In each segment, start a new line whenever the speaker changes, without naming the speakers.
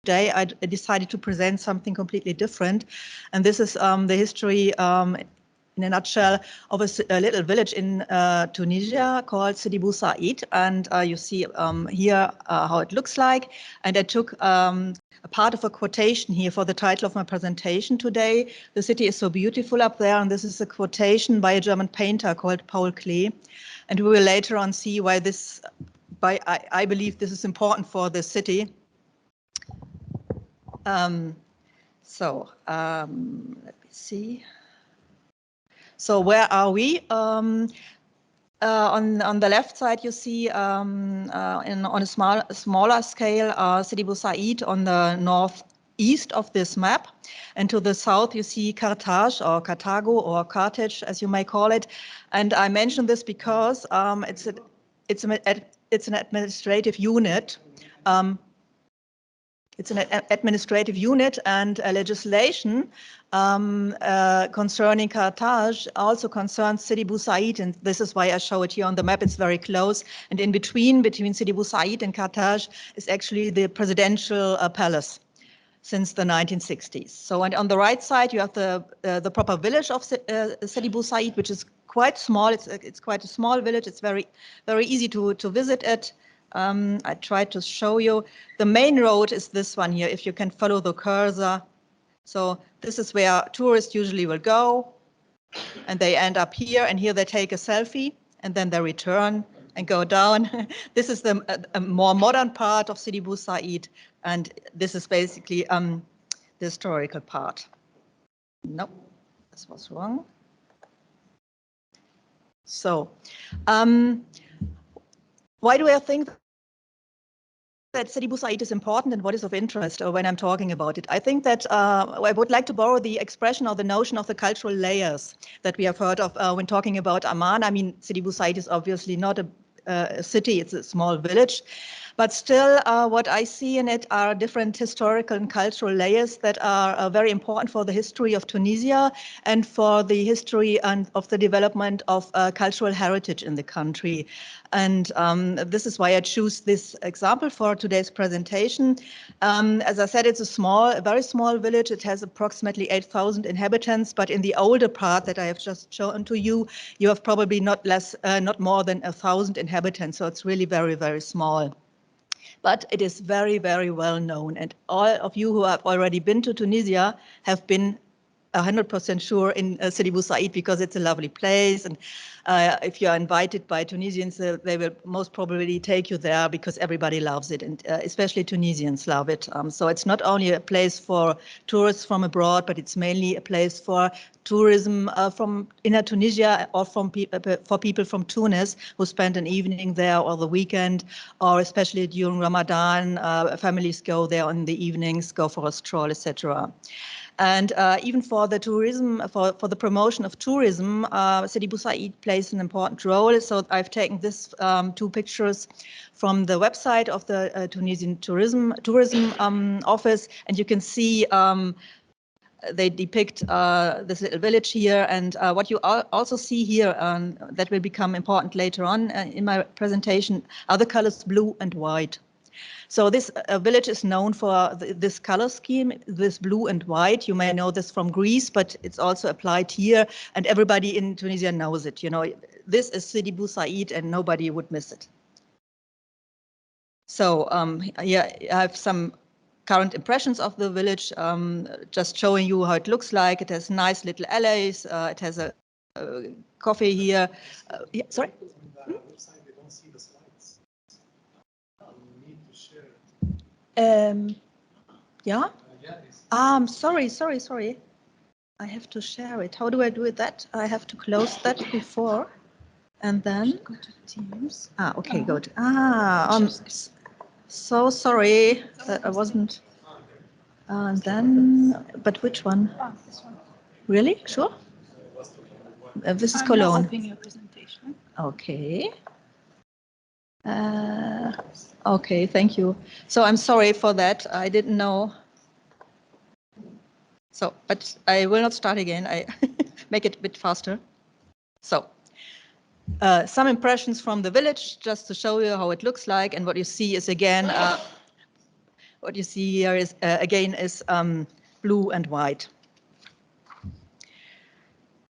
today I decided to present something completely different, and this is the history in a nutshell of a little village in Tunisia called Sidi Bou Said, and you see here how it looks like. And I took a part of a quotation here for the title of my presentation today. The city is so beautiful up there, and this is a quotation by a German painter called Paul Klee, and we will later on see why this. I believe this is important for the city. Let me see. So where are we? On the left side, you see on a smaller scale, Sidi Bou Said on the northeast of this map, and to the south you see Carthage or Carthago or Carthage, as you may call it. And I mention this because it's an administrative unit. It's an administrative unit, and legislation concerning Carthage also concerns Sidi Bou Said, and this is why I show it here on the map. It's very close, and in between Sidi Bou Said and Carthage is actually the presidential palace since the 1960s. So, and on the right side you have the proper village of Sidi Bou Said, which is quite small. It's quite a small village. It's very easy to visit it. I tried to show you. The main road is this one here, if you can follow the cursor. So this is where tourists usually will go, and they end up here, and here they take a selfie, and then they return and go down. This is a more modern part of Sidi Bou Said, and this is basically the historical part. No, this was wrong. So, why do I think that Sidi Bou Said is important, and what is of interest when I'm talking about it? I think that I would like to borrow the expression or the notion of the cultural layers that we have heard of when talking about Amman. I mean, Sidi Bou Said is obviously not a city, it's a small village. But still, what I see in it are different historical and cultural layers that are very important for the history of Tunisia and for the history and of the development of cultural heritage in the country. And this is why I choose this example for today's presentation. As I said, it's a very small village. It has approximately 8,000 inhabitants, but in the older part that I have just shown to you, you have probably not more than 1,000 inhabitants. So it's really very small. But it is very well known, and all of you who have already been to Tunisia have been 100% sure in Sidi Bou Said, because it's a lovely place, and if you are invited by Tunisians, they will most probably take you there because everybody loves it, and especially Tunisians love it. So it's not only a place for tourists from abroad, but it's mainly a place for tourism from inner Tunisia, or for people from Tunis who spend an evening there or the weekend, or especially during Ramadan, families go there in the evenings, go for a stroll, etc. And even for the tourism, for the promotion of tourism, Sidi Bou Said plays an important role. So I've taken this two pictures from the website of the Tunisian tourism office, and you can see they depict this little village here, and what you also see here that will become important later on in my presentation are the colors blue and white. So this village is known for this color scheme, this blue and white. You may know this from Greece, but it's also applied here, and everybody in Tunisia knows it. You know, this is Sidi Bou Said, and nobody would miss it. So yeah, I have some current impressions of the village, just showing you how it looks like. It has nice little alleys. It has a coffee here. Yeah, sorry? Yeah? Sorry. I have to share it. How do I do that? I have to close that before, and then go to Teams. Okay, good. So sorry that I wasn't. And then, but which one? This one. Really? Sure. This is Cologne. Your presentation. Okay. Okay, thank you. So I'm sorry for that. I didn't know. So, but I will not start again. I make it a bit faster. So, some impressions from the village, just to show you how it looks like. And what you see is, again, what you see here is again is blue and white.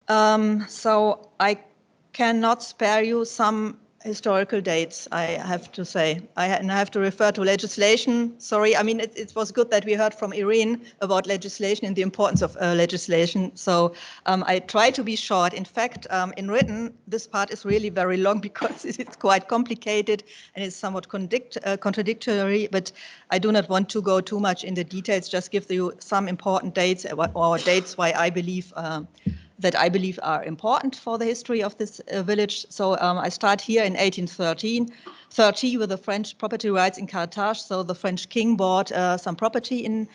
So I cannot spare you some historical dates, I have to say. I have to refer to legislation. Sorry, I mean, it was good that we heard from Irene about legislation and the importance of legislation. So I try to be short. In fact, in written, this part is really very long because it's quite complicated and it's somewhat contradictory, but I do not want to go too much in the details, just give you some important dates or dates why I believe that I believe are important for the history of this village. So I start here in 1830 with the French property rights in Carthage. So the French king bought some property in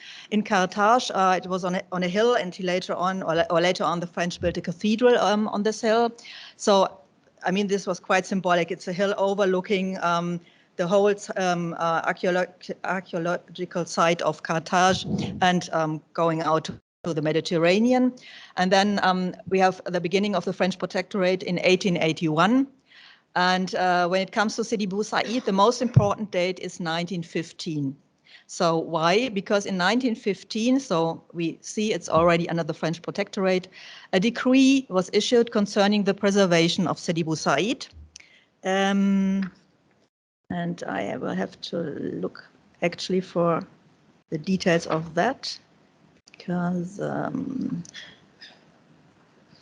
Carthage. It was on a hill, and later on the French built a cathedral on this hill. So I mean, this was quite symbolic. It's a hill overlooking the whole archaeological site of Carthage and going out to the Mediterranean. And then we have the beginning of the French protectorate in 1881. And when it comes to Sidi Bou Said, the most important date is 1915. So why? Because in 1915, so we see it's already under the French protectorate, a decree was issued concerning the preservation of Sidi Bou Said. And I will have to look actually for the details of that. Because,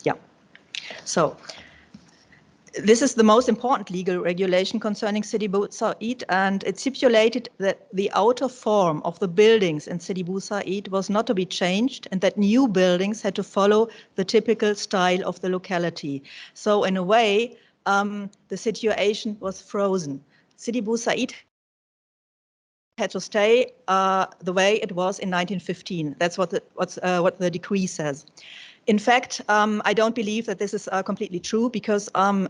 yeah, so this is the most important legal regulation concerning Sidi Bou Said, and it stipulated that the outer form of the buildings in Sidi Bou Said was not to be changed, and that new buildings had to follow the typical style of the locality. So in a way, the situation was frozen. Sidi Bou Said had to stay the way it was in 1915. That's what the decree says. In fact, I don't believe that this is completely true, because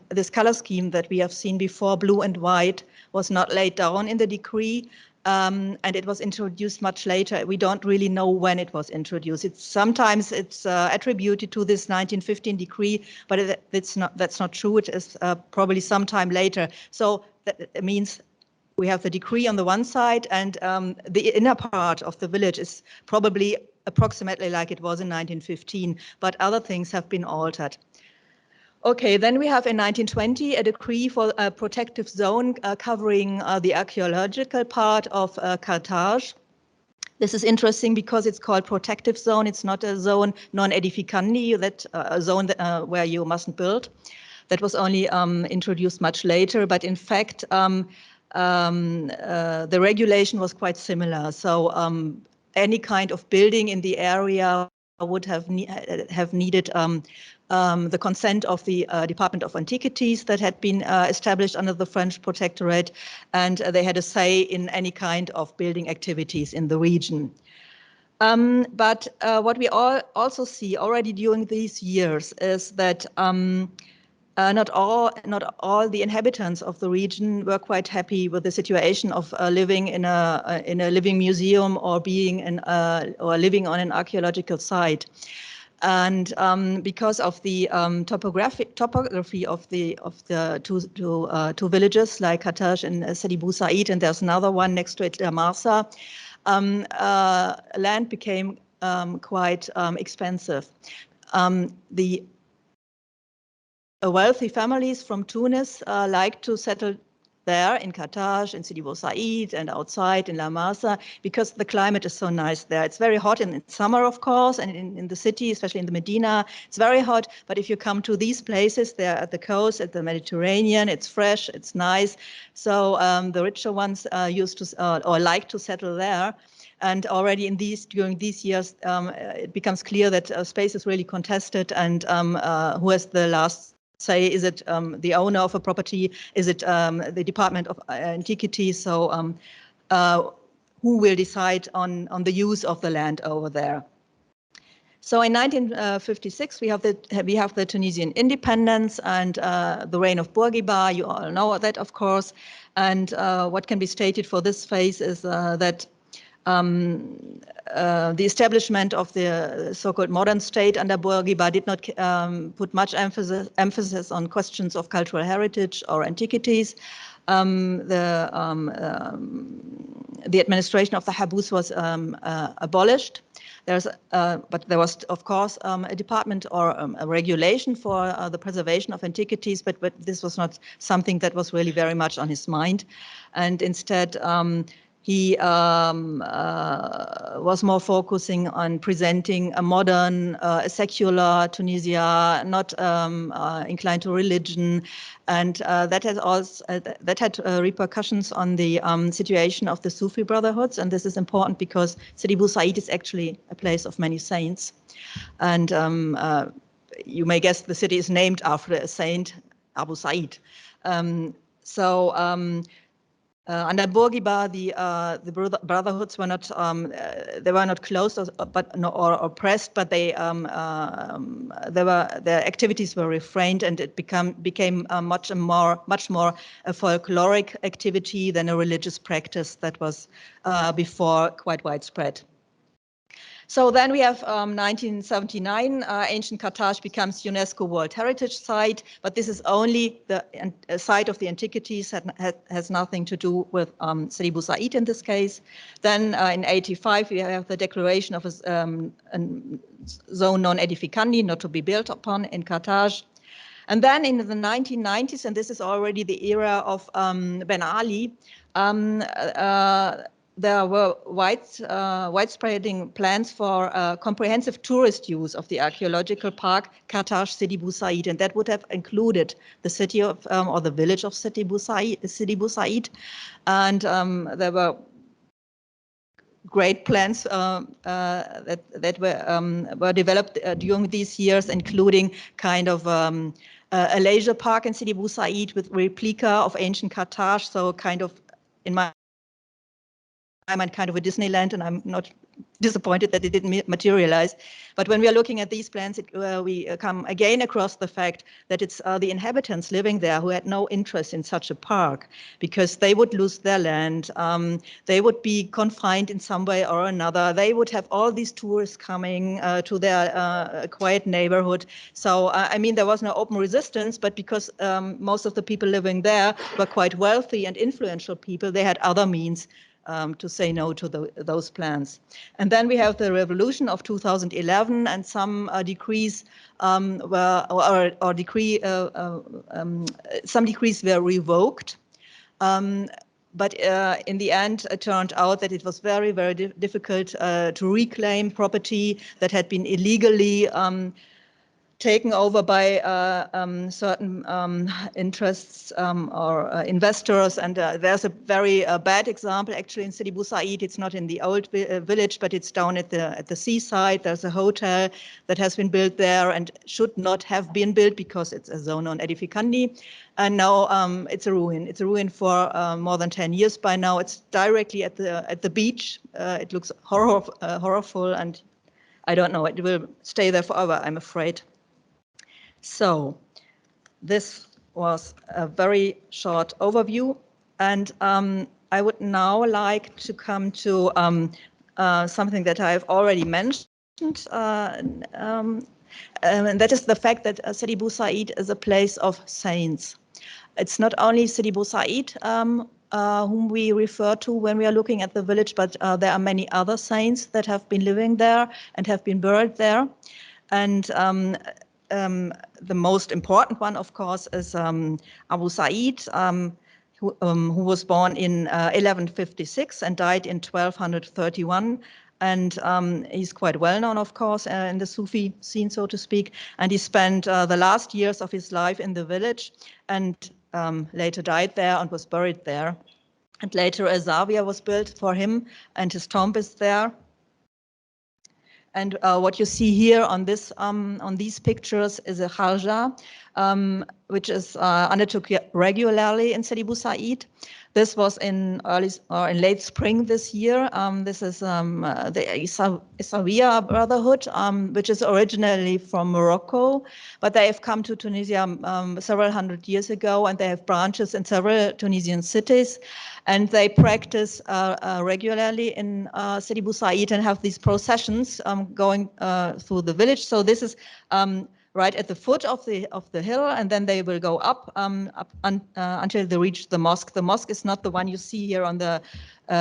this color scheme that we have seen before, blue and white, was not laid down in the decree, and it was introduced much later. We don't really know when it was introduced. Sometimes it's attributed to this 1915 decree, but that's not true. It is probably sometime later. So that means we have the decree on the one side, and the inner part of the village is probably approximately like it was in 1915, but other things have been altered. Okay, then we have in 1920 a decree for a protective zone covering the archaeological part of Carthage. This is interesting because it's called protective zone. It's not a zone non edificandi, that a zone that, where you mustn't build. That was only introduced much later, but in fact, the regulation was quite similar. So any kind of building in the area would have needed the consent of the Department of Antiquities that had been established under the French protectorate, and they had a say in any kind of building activities in the region. But what we also see already during these years is that not all the inhabitants of the region were quite happy with the situation of living in a living museum or being or living on an archaeological site, and because of the topography of the two villages like Carthage and Sidi Bou Said, and there's another one next to it, Marsa, land became quite expensive. Wealthy families from Tunis like to settle there in Carthage, in Sidi Bou Said, and outside in La Marsa, because the climate is so nice there. It's very hot in summer, of course, and in the city, especially in the Medina, it's very hot. But if you come to these places, they're at the coast, at the Mediterranean, it's fresh, it's nice. So the richer ones used to or like to settle there. And already during these years, it becomes clear that space is really contested, and who has the last say? Is it the owner of a property? Is it the Department of Antiquities? So who will decide on the use of the land over there? So in 1956, we have the Tunisian independence and the reign of Bourguiba. You all know that, of course. And what can be stated for this phase is that the establishment of the so-called modern state under Bourguiba did not put much emphasis on questions of cultural heritage or antiquities. The the administration of the habus was abolished. But there was, of course, a department or a regulation for the preservation of antiquities, but this was not something that was really very much on his mind. And instead, he was more focusing on presenting a modern, a secular Tunisia, not inclined to religion, and that has also that had repercussions on the situation of the Sufi brotherhoods. And this is important because Sidi Bou Said is actually a place of many saints, and you may guess the city is named after a saint, Abu Said. Under Bourguiba, the brotherhoods were not they were not closed or oppressed, but their activities were refrained, and it became much more a folkloric activity than a religious practice that was before quite widespread. So then we have 1979, ancient Carthage becomes UNESCO World Heritage Site, but this is only the site of the antiquities, has nothing to do with Sidi Bou Said in this case. Then in 85, we have the declaration of a zone non-edificandi, not to be built upon, in Carthage. And then in the 1990s, and this is already the era of Ben Ali, there were widespreading plans for comprehensive tourist use of the archaeological park Carthage Sidi Bou Said, and that would have included the city of or the village of Sidi Bou Said, and there were great plans that were developed during these years, including kind of a leisure park in Sidi Bou Said with replica of ancient Carthage, so kind of in my mind kind of a Disneyland, and I'm not disappointed that it didn't materialize. But when we are looking at these plans, we come again across the fact that it's the inhabitants living there who had no interest in such a park, because they would lose their land, they would be confined in some way or another, they would have all these tourists coming to their quiet neighborhood. So I mean, there was no open resistance, but because most of the people living there were quite wealthy and influential people, they had other means to say no to those plans. And then we have the revolution of 2011, and some decrees some decrees were revoked. But in the end, it turned out that it was very, very difficult to reclaim property that had been illegally taken over by certain interests or investors. And there's a very bad example actually in Sidi Bou Said. It's not in the old village, but it's down at the seaside. There's a hotel that has been built there and should not have been built because it's a zone non-edificandi. And now it's a ruin. It's a ruin for more than 10 years by now. It's directly at the beach. It looks horrible, and I don't know, it will stay there forever, I'm afraid. So this was a very short overview, and I would now like to come to something that I've already mentioned, and that is the fact that Sidi Bou Said is a place of saints. It's not only Sidi Bou Said whom we refer to when we are looking at the village, but there are many other saints that have been living there and have been buried there. And the most important one, of course, is Abu Said, who was born in 1156 and died in 1231. And he's quite well known, of course, in the Sufi scene, so to speak. And he spent the last years of his life in the village, and later died there and was buried there. And later a Zavia was built for him, and his tomb is there. And what you see here on these pictures is a kharja, which is undertook regularly in Sidi Bou Said. This was in late spring this year. This is the Isawiya Brotherhood, which is originally from Morocco, but they have come to Tunisia several hundred years ago, and they have branches in several Tunisian cities, and they practice regularly in Sidi Bou Said and have these processions going through the village. So this is right at the foot of the hill, and then they will go up, until they reach the mosque. The mosque is not the one you see here on the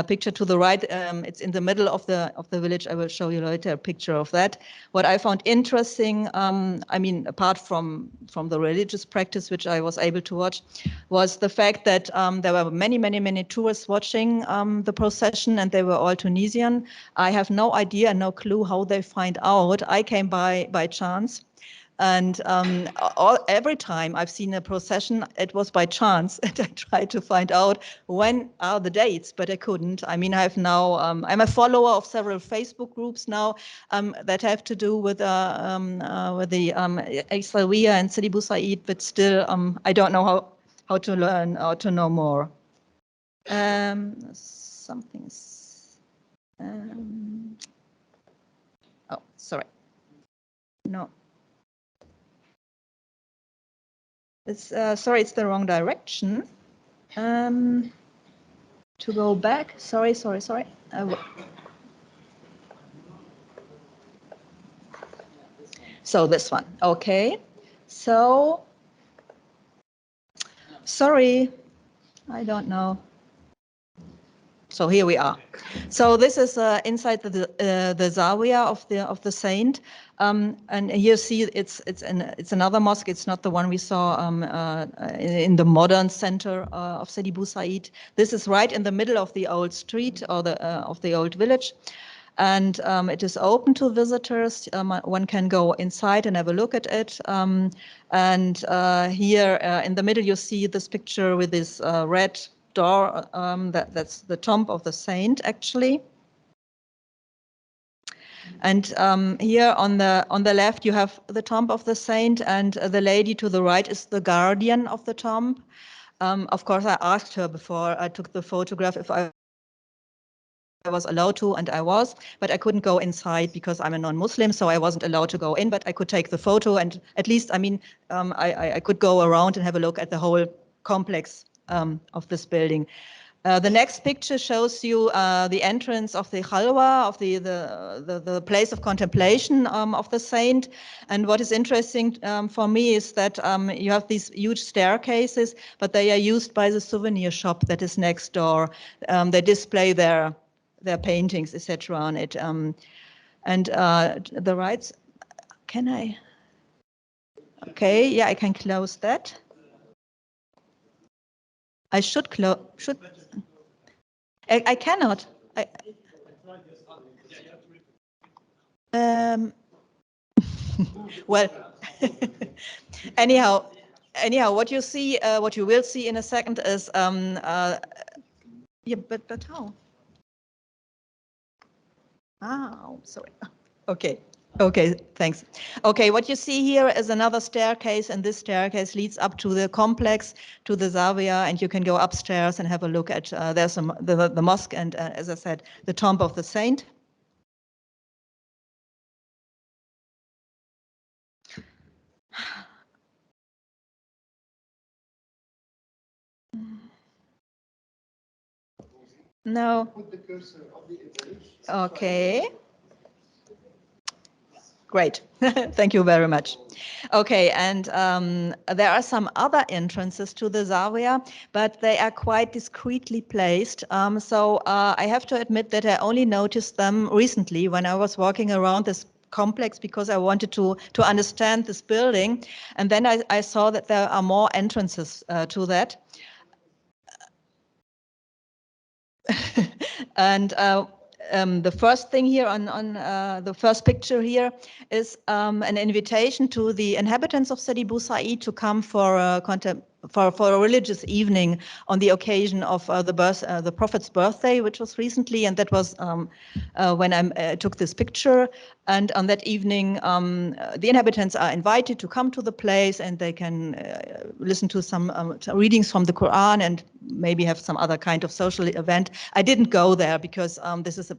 picture to the right. It's in the middle of the village. I will show you later a picture of that. What I found interesting, I mean, apart from the religious practice which I was able to watch, was the fact that there were many tourists watching the procession, and they were all Tunisian. I have no idea, no clue how they find out. I came by chance. And every time I've seen a procession, it was by chance. And I tried to find out when are the dates, but I couldn't. I mean, I've now, I'm a follower of several Facebook groups now that have to do with the Isawiya and Sidi Bou Said, but still, I don't know how to learn or to know more. Something's, oh, sorry. No. It's sorry, it's the wrong direction. To go back. Sorry. So this one. Okay. So sorry, I don't know. So here we are. So this is inside the Zawiya of the saint, and here see it's another mosque. It's not the one we saw in the modern center of Sidi Bou Said. This is right in the middle of the old street or of the old village, and it is open to visitors. One can go inside and have a look at it. And here in the middle you see this picture with this red door, that's the tomb of the saint actually. And here on the left you have the tomb of the saint, and the lady to the right is the guardian of the tomb. Of course, I asked her before I took the photograph if I was allowed to, and I was, but I couldn't go inside because I'm a non-Muslim, so I wasn't allowed to go in, but I could take the photo, and at least, I mean, I could go around and have a look at the whole complex of this building. The next picture shows you the entrance of the Khalwa, of the place of contemplation of the saint. And what is interesting for me is that you have these huge staircases, but they are used by the souvenir shop that is next door. They display their paintings, etc. on it. And the right, can I? Okay, yeah, I can close that. I should close. I cannot. Well, anyhow, what you see, what you will see in a second is, yeah, but how? Oh, sorry. Okay, thanks. Okay, what you see here is another staircase, and this staircase leads up to the complex, to the Zawiya, and you can go upstairs and have a look at, there's the mosque and, as I said, the tomb of the saint. No. Okay. Great. Thank you very much. Okay, and there are some other entrances to the Zawiya, but they are quite discreetly placed. So I have to admit that I only noticed them recently when I was walking around this complex because I wanted to understand this building. And then I saw that there are more entrances to that. And the first thing here on the first picture here is an invitation to the inhabitants of Sidi Bou Said to come for a religious evening on the occasion of the Prophet's birthday, which was recently, and that was when I took this picture. And on that evening, the inhabitants are invited to come to the place, and they can listen to some readings from the Quran and maybe have some other kind of social event. I didn't go there because this is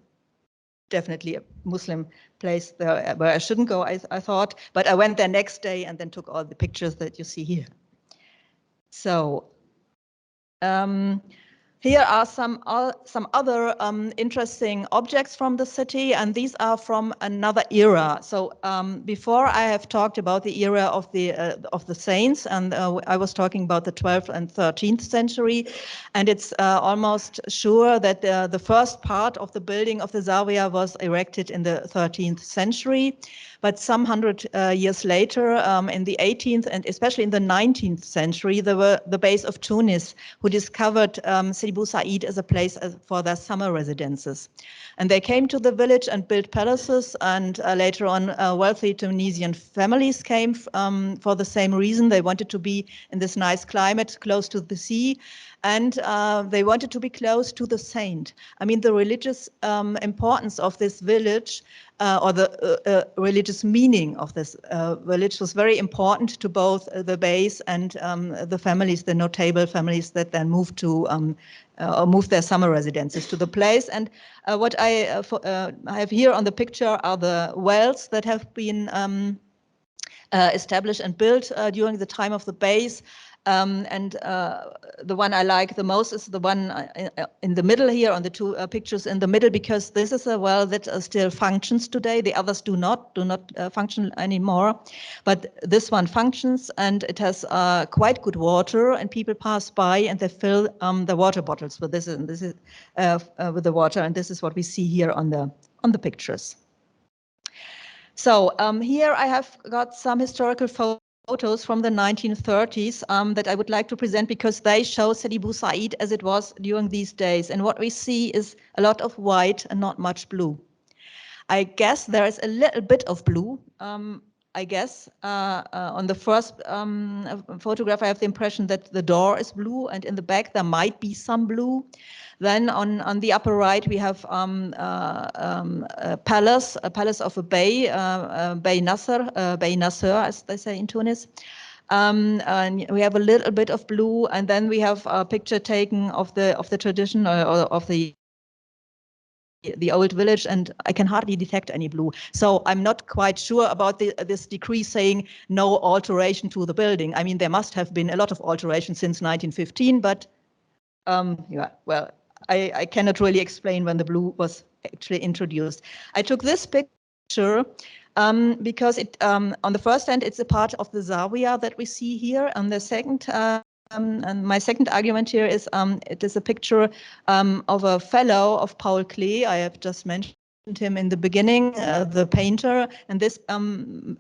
definitely a Muslim place there where I shouldn't go, I thought. But I went there next day and then took all the pictures that you see here. So Here are some other interesting objects from the city, and these are from another era. So before I have talked about the era of the saints, and I was talking about the 12th and 13th century, and it's almost sure that the first part of the building of the Zawiya was erected in the 13th century. But some 100 years later, in the 18th and especially in the 19th century, there were the Beys of Tunis who discovered Sidi Bou Said as a place for their summer residences. And they came to the village and built palaces, and later on wealthy Tunisian families came for the same reason. They wanted to be in this nice climate close to the sea, and they wanted to be close to the saint. I mean, the religious importance of this village or the religious meaning of this village was very important to both the Beys and the families, the notable families that then moved to moved their summer residences to the place. And what I have here on the picture are the wells that have been established and built during the time of the Beys. And the one I like the most is the one in the middle here on the two pictures in the middle, because this is a well that still functions today. The others do not function anymore, but this one functions, and it has quite good water, and people pass by and they fill the water bottles with this, and this is with the water, and this is what we see here on the pictures. So here I have got some historical photos from the 1930s that I would like to present, because they show Sidi Bou Said as it was during these days. And what we see is a lot of white and not much blue. I guess there is a little bit of blue. I guess on the first photograph, I have the impression that the door is blue, and in the back there might be some blue. Then on the upper right, we have a palace of a bey, Bey Nasser, as they say in Tunis. And we have a little bit of blue, and then we have a picture taken of the tradition or of the old village, and I can hardly detect any blue. So I'm not quite sure about this decree saying no alteration to the building. I mean, there must have been a lot of alteration since 1915, but yeah, well, I cannot really explain when the blue was actually introduced. I took this picture because it on the first hand, it's a part of the Zawiya that we see here. On the second, and my second argument here is it is a picture of a fellow of Paul Klee. I have just mentioned him in the beginning, the painter. And this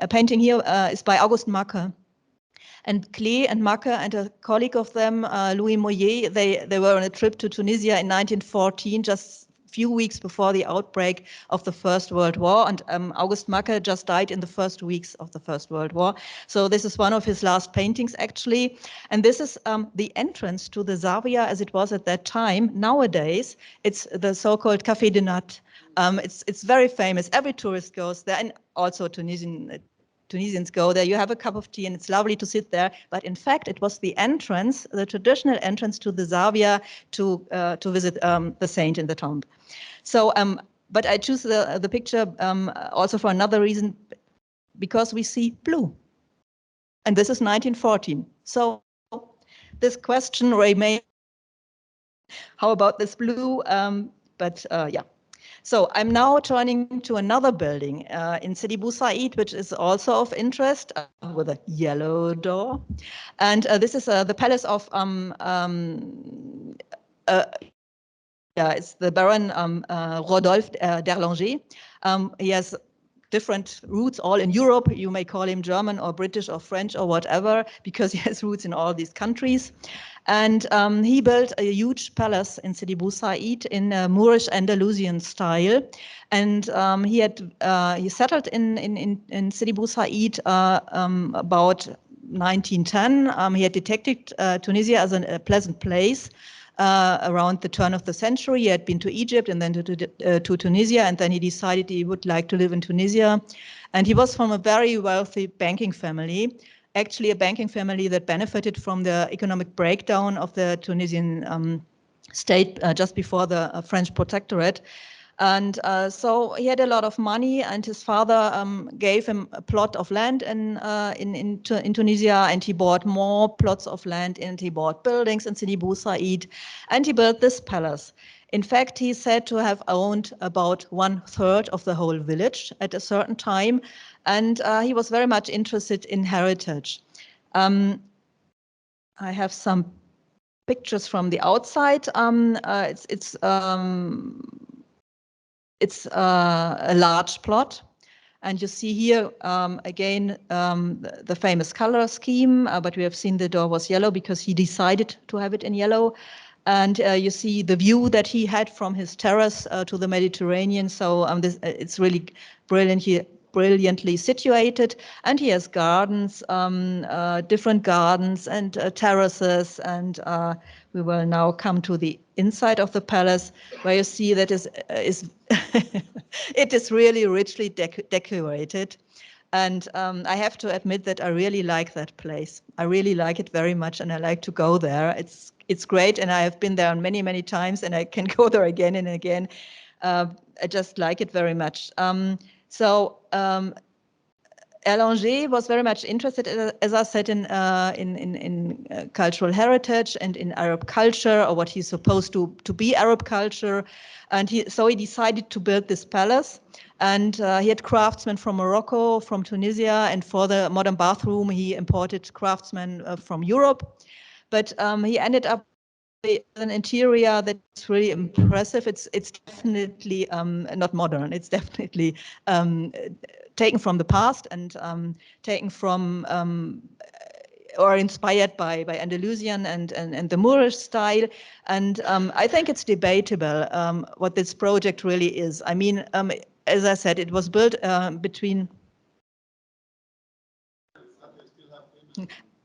painting here is by August Macke. And Klee and Macke and a colleague of them, Louis Moyer, they were on a trip to Tunisia in 1914, just a few weeks before the outbreak of the First World War. And August Macke just died in the first weeks of the First World War. So this is one of his last paintings, actually. And this is the entrance to the Zawiya as it was at that time. Nowadays, it's the so-called Café de Nat. It's very famous. Every tourist goes there, and also Tunisians go there. You have a cup of tea and it's lovely to sit there. But in fact, it was the entrance, the traditional entrance to the Zawiya to visit the saint in the tomb. So, but I choose the picture also for another reason, because we see blue. And this is 1914. So this question remains, how about this blue? But yeah. So I'm now turning to another building in Sidi Bou Said, which is also of interest, with a yellow door. And this is the palace of, yeah, it's the Baron Rodolphe d'Erlanger. He has different roots all in Europe. You may call him German or British or French or whatever, because he has roots in all these countries. And he built a huge palace in Sidi Bou Said in Moorish Andalusian style. And he settled in Sidi Bou Said about 1910. He had detected Tunisia as a pleasant place. Around the turn of the century, he had been to Egypt and then to Tunisia, and then he decided he would like to live in Tunisia. And he was from a very wealthy banking family, actually a banking family that benefited from the economic breakdown of the Tunisian state just before the French protectorate. And so he had a lot of money, and his father gave him a plot of land in Tunisia, and he bought more plots of land, and he bought buildings in Sidi Bou Said, and he built this palace. In fact, he's said to have owned about 1/3 of the whole village at a certain time, and he was very much interested in heritage. I have some pictures from the outside. It's a large plot, and you see here again the famous color scheme, but we have seen the door was yellow because he decided to have it in yellow. And you see the view that he had from his terrace to the Mediterranean. So it's really brilliantly situated, and he has gardens, different gardens and terraces, and we will now come to the inside of the palace, where you see that it is really richly decorated. And I have to admit that I really like that place. I really like it very much, and I like to go there. It's great, and I have been there many, many times, and I can go there again and again. I just like it very much. Erlanger was very much interested, as I said, in cultural heritage and in Arab culture, or what he's supposed to be Arab culture. And so he decided to build this palace. And he had craftsmen from Morocco, from Tunisia, and for the modern bathroom, he imported craftsmen from Europe. But he ended up with an interior that's really impressive. It's definitely not modern. It's definitely taken from the past and taken from or inspired by Andalusian and the Moorish style. And I think it's debatable what this project really is. I mean, as I said, it was built between.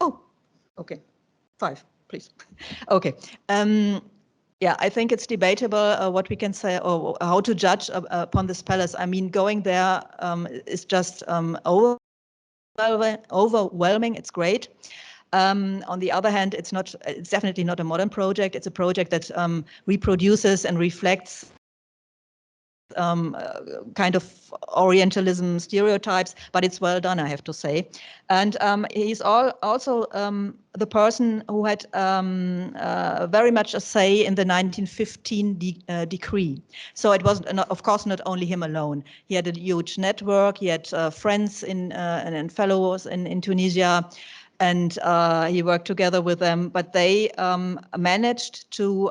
Oh, okay, 5, please. Okay. Yeah, I think it's debatable what we can say or how to judge upon this palace. I mean, going there is just overwhelming. It's great. On the other hand, it's definitely not a modern project. It's a project that reproduces and reflects kind of Orientalism stereotypes, but it's well done, I have to say. And he's also the person who had very much a say in the 1915 decree. So it was, of course, not only him alone. He had a huge network. He had friends and fellows in Tunisia. And he worked together with them, but they managed to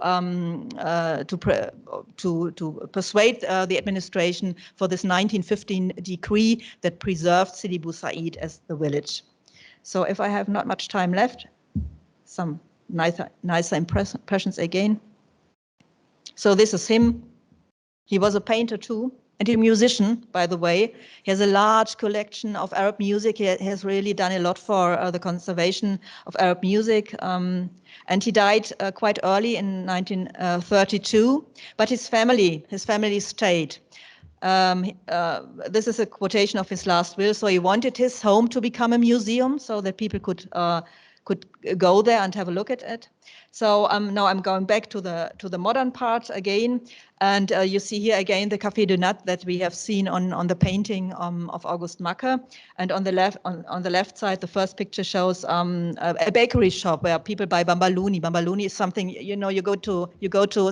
persuade the administration for this 1915 decree that preserved Sidi Bou Said as the village. So if I have not much time left, some nicer impressions again. So this is him. He was a painter too. And a musician, by the way. He has a large collection of Arab music. He has really done a lot for the conservation of Arab music. And he died quite early in 1932. But his family stayed. This is a quotation of his last will. So he wanted his home to become a museum so that people could go there and have a look at it. So now I'm going back to the modern part again, and you see here again the Café de Nat that we have seen on the painting of August Macke. And on the left side, the first picture shows a bakery shop where people buy bambaluni. Bambaluni is something, you know, you go to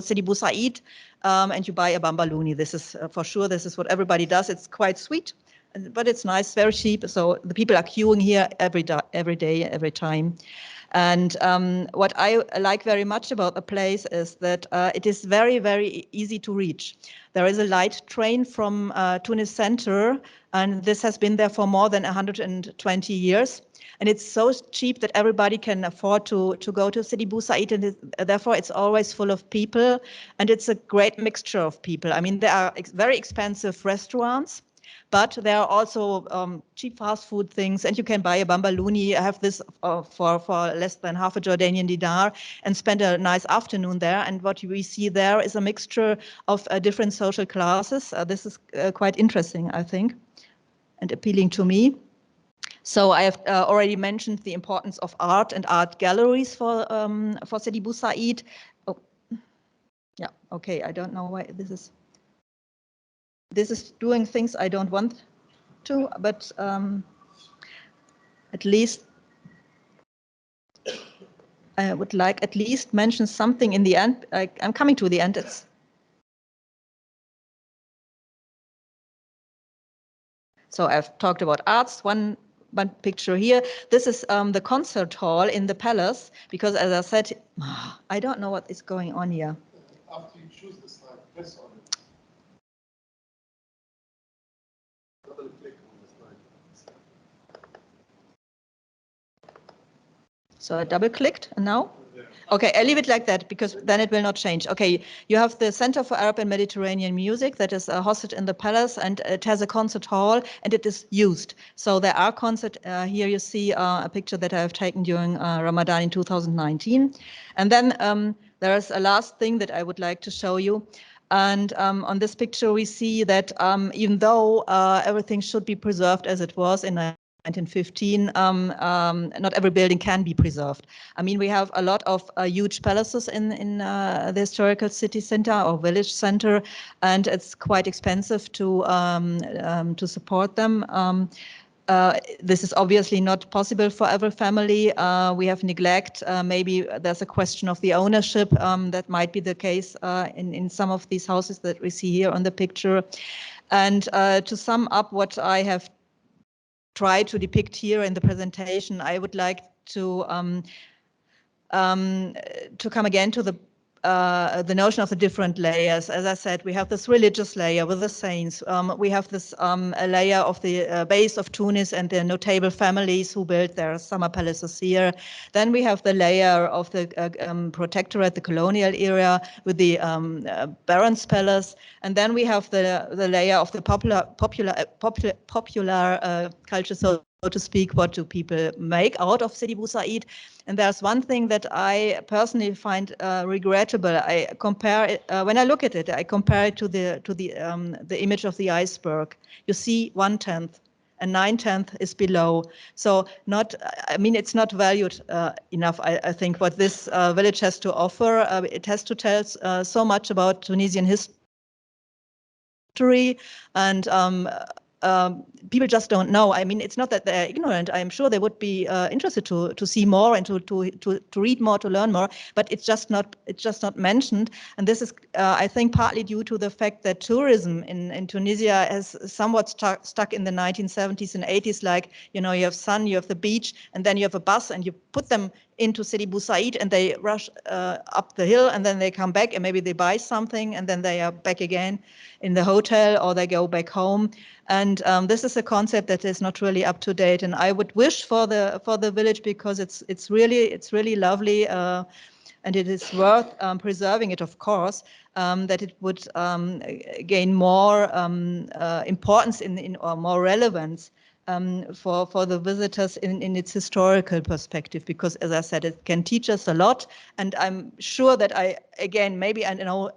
Sidi Bou Said and you buy a bambaluni. This is for sure. This is what everybody does. It's quite sweet, but it's nice, very cheap. So the people are queuing here every day, every time. And what I like very much about the place is that it is very, very easy to reach. There is a light train from Tunis Center, and this has been there for more than 120 years. And it's so cheap that everybody can afford to go to Sidi Bou Said, and therefore it's always full of people. And it's a great mixture of people. I mean, there are very expensive restaurants, but there are also cheap fast food things, and you can buy a bambaluni, have this for less than half a Jordanian dinar, and spend a nice afternoon there. And what we see there is a mixture of different social classes. This is quite interesting, I think, and appealing to me. So I have already mentioned the importance of art and art galleries for Sidi Bou Said. Oh, yeah, okay, I don't know why this is. this is doing things I don't want to, but at least I would like at least mention something in the end. I'm coming to the end. So I've talked about arts, one picture here. This is the concert hall in the palace, because as I said, I don't know what is going on here.
After you choose the slide, press on it. Double click on the slide.
So I double clicked, and now? Okay, I leave it like that because then it will not change. Okay, you have the Center for Arab and Mediterranean Music that is hosted in the palace, and it has a concert hall, and it is used. So there are concerts. Here you see a picture that I have taken during Ramadan in 2019. And then there is a last thing that I would like to show you. And on this picture, we see that even though everything should be preserved as it was in 1915, not every building can be preserved. I mean, we have a lot of huge palaces in the historical city center or village center, and it's quite expensive to support them. This is obviously not possible for every family. We have neglect. Maybe there's a question of the ownership. That might be the case in some of these houses that we see here on the picture. And to sum up what I have try to depict here in the presentation, I would like to come again to the notion of the different layers. As I said, we have this religious layer with the saints. We have this a layer of the base of Tunis and the notable families who built their summer palaces here. Then we have the layer of the protectorate, the colonial era, with the Baron's palace. And then we have the layer of the popular culture, so to speak. What do people make out of Sidi Bou Said? And there's one thing that I personally find regrettable. I compare it, when I look at it, I compare it to the image of the iceberg. You see 1/10, and 9/10 is below. So not, I mean, it's not valued enough. I think what this village has to offer. It has to tell so much about Tunisian history, and people just don't know. I mean, it's not that they're ignorant. I'm sure they would be interested to see more and to read more, to learn more. But it's just not mentioned. And this is, I think, partly due to the fact that tourism in Tunisia has somewhat stuck in the 1970s and 80s. Like, you know, you have sun, you have the beach, and then you have a bus, and you put them into Sidi Bou Said, and they rush up the hill, and then they come back, and maybe they buy something, and then they are back again in the hotel, or they go back home. And this is a concept that is not really up to date. And I would wish for the village, because it's really lovely, and it is worth preserving it, of course, that it would gain more importance or more relevance for the visitors in its historical perspective, because, as I said, it can teach us a lot. And I'm sure that maybe I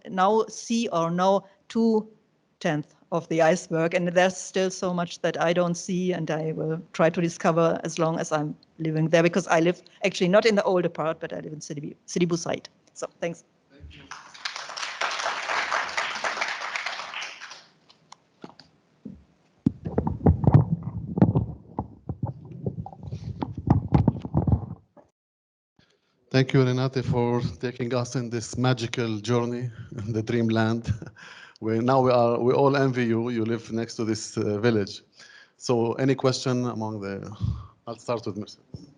now see or know 2/10 of the iceberg, and there's still so much that I don't see, and I will try to discover as long as I'm living there, because I live actually not in the older part, but I live in Sidi Bou Said. So thanks.
Thank you. Thank you, Renate, for taking us in this magical journey in the dreamland. We all envy you. You live next to this village. So, any question among I'll start with Mercedes.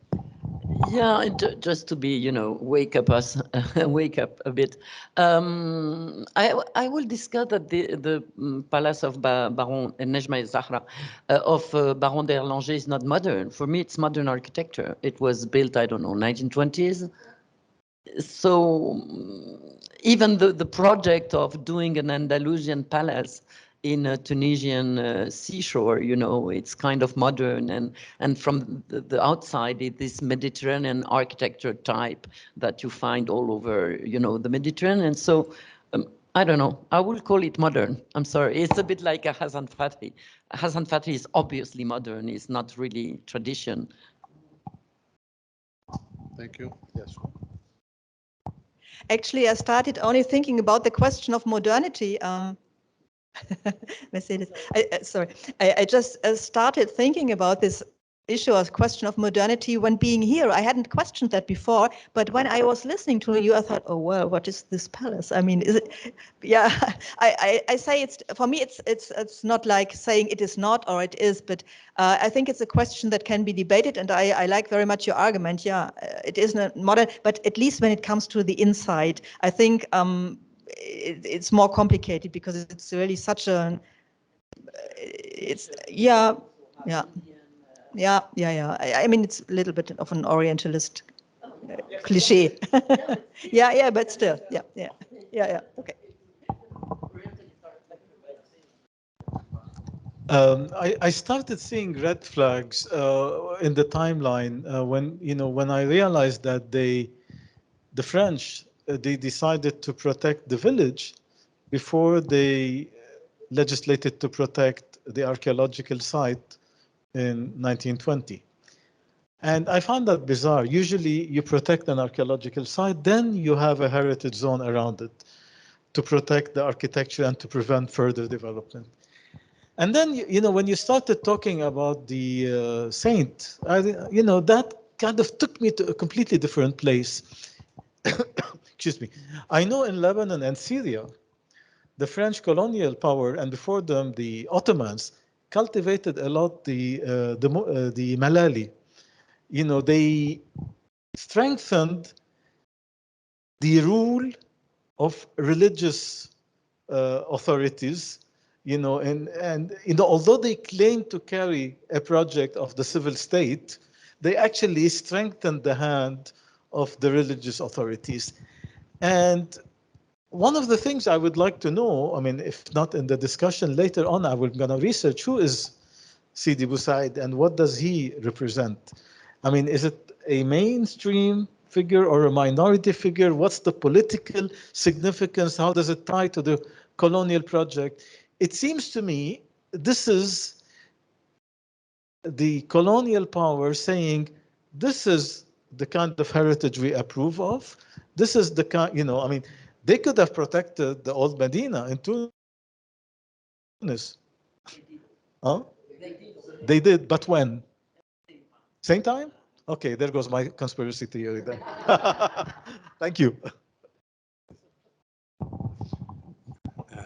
Yeah, just to be, wake up a bit. I will discuss that the palace of Baron Nejma Zahra of Baron d'Erlanger is not modern. For me, it's modern architecture. It was built, I don't know, 1920s. So even the project of doing an Andalusian palace in a Tunisian seashore, it's kind of modern, and from the outside, it is Mediterranean architecture type that you find all over, the Mediterranean. So I don't know, I will call it modern. I'm sorry, it's a bit like a Hassan Fathy. Hassan Fathy is obviously modern, it's not really tradition.
Thank you. Yes.
Actually, I started only thinking about the question of modernity Mercedes, sorry, I just started thinking about this issue or question of modernity when being here. I hadn't questioned that before, but when I was listening to you, I thought, oh well, what is this palace? I mean, is it? Yeah, I say it's, for me, it's not like saying it is not or it is, but I think it's a question that can be debated, and I like very much your argument. Yeah, it isn't modern, but at least when it comes to the inside, I think it's more complicated because it's really such a, it's, yeah. I mean, it's a little bit of an Orientalist cliche. Yeah, but still, yeah. Okay.
I started seeing red flags in the timeline when I realized that the French they decided to protect the village before they legislated to protect the archaeological site in 1920. And I found that bizarre. Usually you protect an archaeological site, then you have a heritage zone around it to protect the architecture and to prevent further development. And then, when you started talking about the saint, that kind of took me to a completely different place. Excuse me. I know in Lebanon and Syria, the French colonial power, and before them, the Ottomans, cultivated a lot the Malali. They strengthened the rule of religious authorities, and although they claim to carry a project of the civil state, they actually strengthened the hand of the religious authorities. And one of the things I would like to know, I mean, if not in the discussion later on, I'm going to research who is Sidi Boussaid and what does he represent? I mean, is it a mainstream figure or a minority figure? What's the political significance? How does it tie to the colonial project? It seems to me this is the colonial power saying, this is the kind of heritage we approve of. This is the kind, I mean, they could have protected the old Medina in Tunis. Huh? They did, but when? Same time? Okay, there goes my conspiracy theory then. Thank you.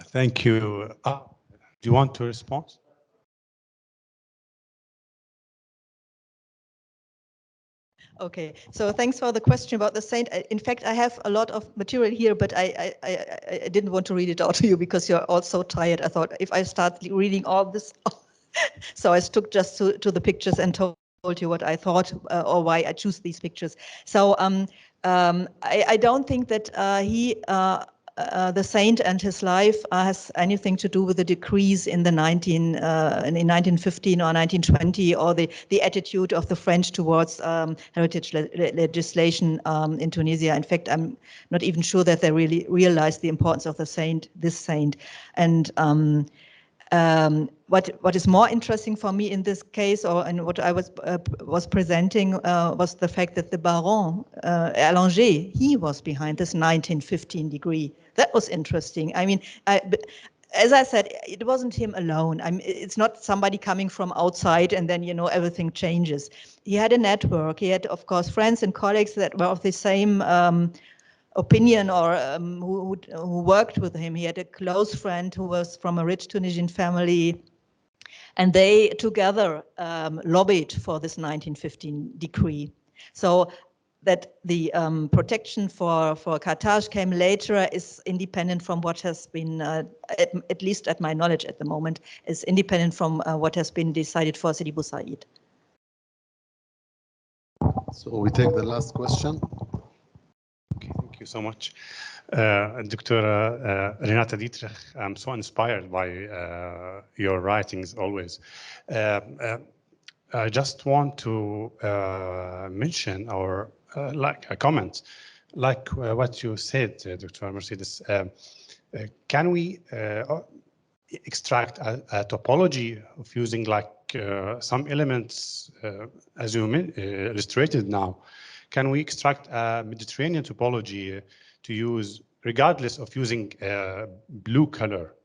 Thank you. Do you want to respond?
Okay, so thanks for the question about the saint. In fact, I have a lot of material here, but I didn't want to read it out to you because you're all so tired. I thought if I start reading all this, so I stuck just to the pictures and told you what I thought or why I choose these pictures. So I don't think that the saint and his life has anything to do with the decrees in the 1915 or 1920 or the attitude of the French towards heritage legislation in Tunisia. In fact, I'm not even sure that they really realized the importance of this saint. And what is more interesting for me in this case, and what I was presenting, was the fact that the Baron Erlanger, he was behind this 1915 decree. That was interesting. I mean, as I said, it wasn't him alone. It's not somebody coming from outside and then everything changes. He had a network. He had, of course, friends and colleagues that were of the same opinion or who worked with him. He had a close friend who was from a rich Tunisian family, and they together lobbied for this 1915 decree. So that the protection for Carthage came later is independent from what has been, at least at my knowledge at the moment, is independent from what has been decided for Sidi Boussaid.
So we take the last question.
Okay, thank you so much. Dr. Renate Dieterich, I'm so inspired by your writings always. I just want to mention or like a comment, like what you said, Dr. Mercedes. Can we extract a topology of using like some elements, as you illustrated now? Can we extract a Mediterranean topology to use, regardless of using blue color,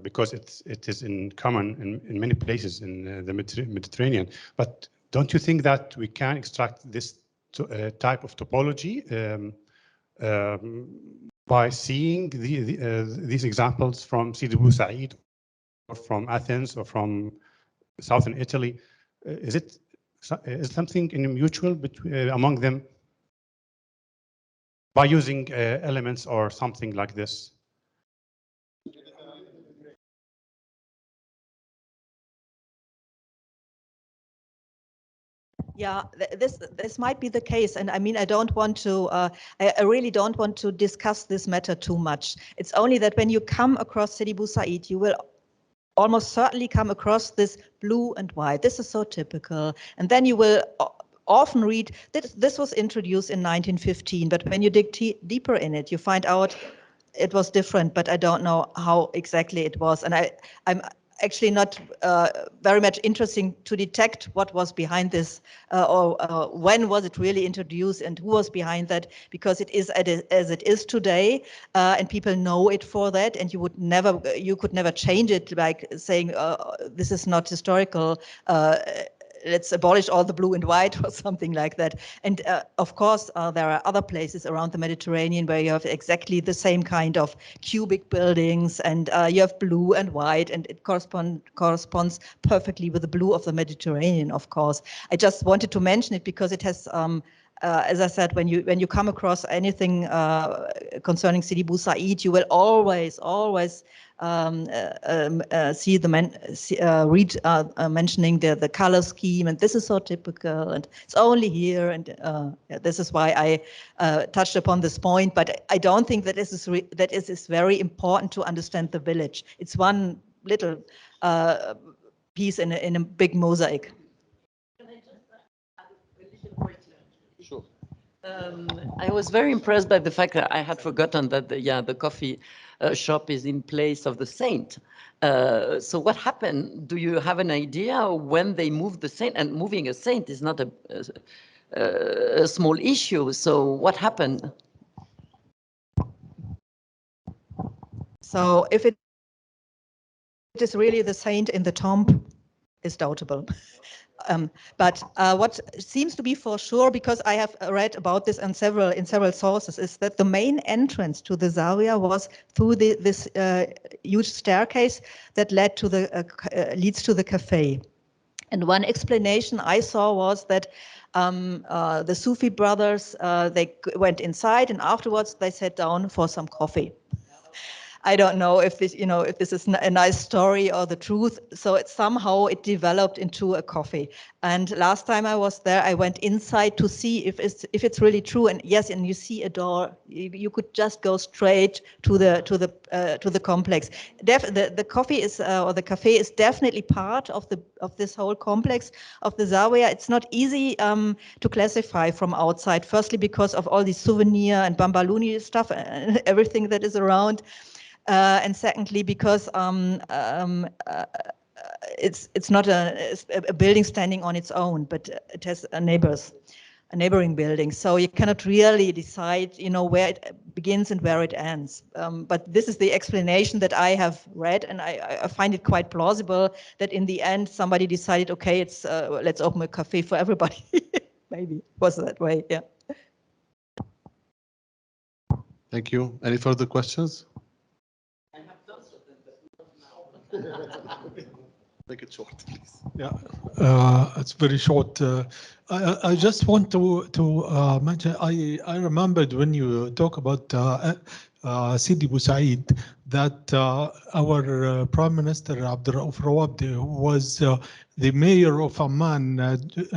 because it is in common in many places in the Mediterranean. But don't you think that we can extract this type of topology by seeing these examples from Sidi Bou Said, or from Athens, or from southern Italy? Is it something mutual between among them by using elements or something like this?
Yeah, this might be the case, and I mean, I don't want to. I really don't want to discuss this matter too much. It's only that when you come across Sidi Bou Said, you will almost certainly come across this blue and white. This is so typical, and then you will often read that this was introduced in 1915. But when you dig deeper in it, you find out it was different. But I don't know how exactly it was, and I'm actually not very much interesting to detect what was behind this or when was it really introduced and who was behind that, because it is as it is today, and people know it for that, and you could never change it, like saying this is not historical, let's abolish all the blue and white or something like that. And of course, there are other places around the Mediterranean where you have exactly the same kind of cubic buildings, and you have blue and white, and it corresponds perfectly with the blue of the Mediterranean, of course. I just wanted to mention it because it has, as I said, when you come across anything concerning Sidi Bou Said, you will always see read mentioning the color scheme, and this is so typical, and it's only here, and yeah, this is why I touched upon this point. But I don't think that it is very important to understand the village. It's one little piece in a big mosaic.
Sure.
I was very impressed by the fact that I had forgotten that the coffee shop is in place of the saint. So what happened? Do you have an idea when they moved the saint? And moving a saint is not a small issue. So what happened?
So if it is really the saint in the tomb, is doubtable. But what seems to be for sure, because I have read about this in several sources, is that the main entrance to the Zawiya was through this huge staircase that leads to the cafe. And one explanation I saw was that the Sufi brothers, they went inside, and afterwards they sat down for some coffee. I don't know if this is a nice story or the truth. So somehow it developed into a coffee. And last time I was there, I went inside to see if it's really true. And yes, and you see a door. You could just go straight to the complex. The coffee is or the cafe is definitely part of this whole complex of the Zawiya. It's not easy to classify from outside. Firstly, because of all the souvenir and Bambaluni stuff and everything that is around. And secondly, because it's not a building standing on its own, but it has a neighboring building. So you cannot really decide, where it begins and where it ends. But this is the explanation that I have read, and I find it quite plausible that in the end somebody decided, okay, let's open a cafe for everybody. Maybe it was that way, yeah.
Thank you. Any further questions? Make it short, please.
Yeah, it's very short. I just want to mention. I remembered when you talk about Sidi Bou Said that our Prime Minister Abdurrauf Rawabdi, who was the mayor of Amman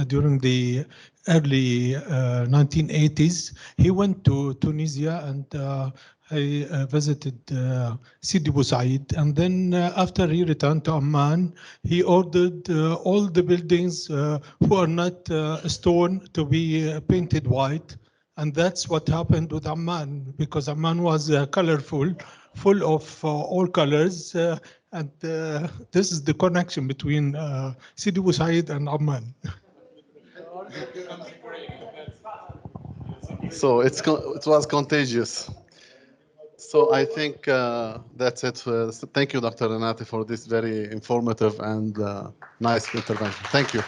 during the early 1980s, he went to Tunisia and I visited Sidi Bou Said, and then after he returned to Amman, he ordered all the buildings who are not stone to be painted white, and that's what happened with Amman, because Amman was colorful, full of all colors, and this is the connection between Sidi Bou Said and Amman.
So it was contagious. So So I think that's it. Thank you, Dr. Renate, for this very informative and nice intervention. Thank you.